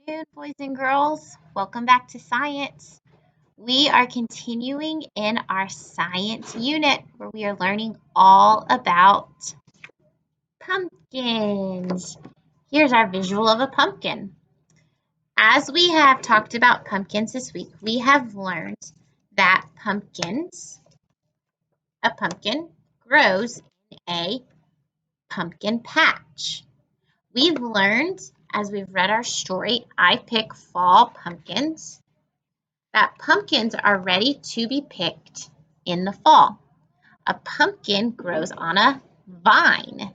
afternoon, boys and girls. Welcome back to science. We are continuing in our science unit where we are learning all about pumpkins. Here's our visual of a pumpkin. As we have talked about pumpkins this week, we have learned that a pumpkin grows in a pumpkin patch. We've learned, as we've read our story, I Pick Fall Pumpkins, that pumpkins are ready to be picked in the fall. A pumpkin grows on a vine.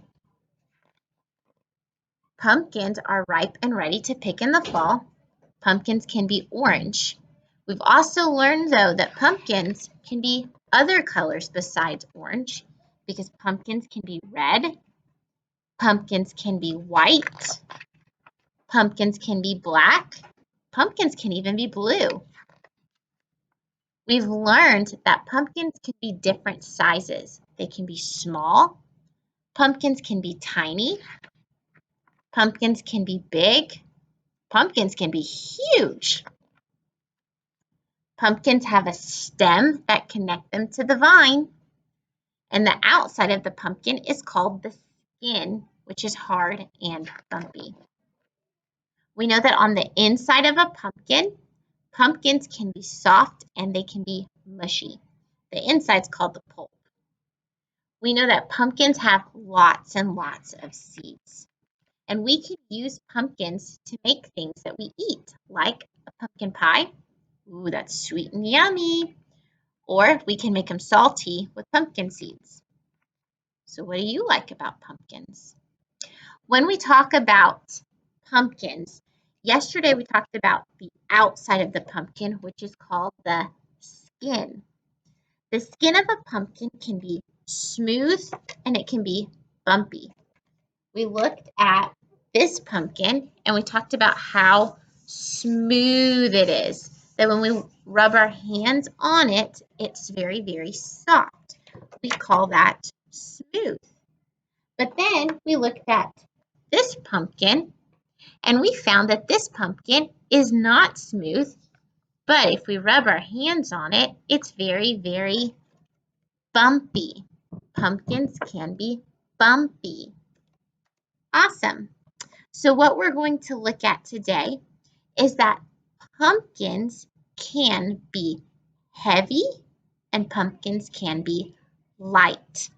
Pumpkins are ripe and ready to pick in the fall. Pumpkins can be orange. We've also learned, though, that pumpkins can be other colors besides orange because pumpkins can be red, pumpkins can be white, pumpkins can be black, pumpkins can even be blue. We've learned that pumpkins can be different sizes. They can be small, pumpkins can be tiny, pumpkins can be big, pumpkins can be huge. Pumpkins have a stem that connects them to the vine, and the outside of the pumpkin is called the skin, which is hard and bumpy. We know that on the inside of a pumpkin, pumpkins can be soft and they can be mushy. The inside's called the pulp. We know that pumpkins have lots and lots of seeds. And we can use pumpkins to make things that we eat, like a pumpkin pie. Ooh, that's sweet and yummy. Or we can make them salty with pumpkin seeds. So what do you like about pumpkins? When we talk about pumpkins, yesterday we talked about the outside of the pumpkin, which is called the skin. The skin of a pumpkin can be smooth and it can be bumpy. We looked at this pumpkin and we talked about how smooth it is. That when we rub our hands on it, it's very, very soft. We call that smooth. But then we looked at this pumpkin and we found that this pumpkin is not smooth, but if we rub our hands on it, it's very, very bumpy. Pumpkins can be bumpy. Awesome. So what we're going to look at today is that pumpkins can be heavy and pumpkins can be light.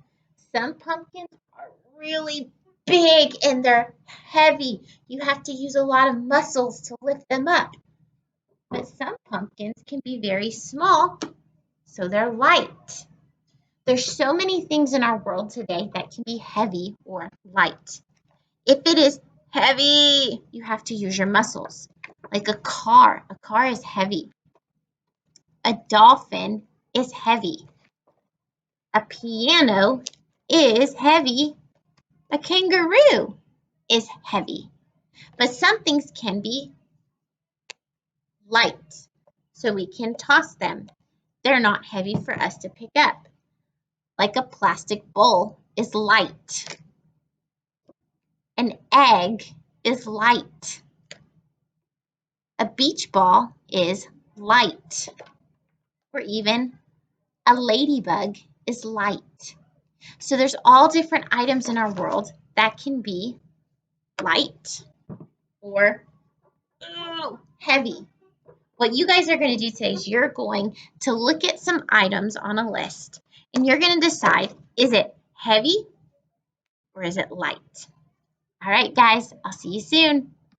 Some pumpkins are really big and they're heavy. You have to use a lot of muscles to lift them up. But some pumpkins can be very small, so they're light. There's so many things in our world today that can be heavy or light. If it is heavy, you have to use your muscles. Like a car is heavy. A dolphin is heavy. A piano is heavy. A kangaroo is heavy. But some things can be light, so we can toss them. They're not heavy for us to pick up. Like a plastic bowl is light. An egg is light. A beach ball is light. Or even a ladybug is light. So there's all different items in our world that can be light or heavy. What you guys are going to do today is you're going to look at some items on a list and you're going to decide, is it heavy or is it light? All right, guys, I'll see you soon.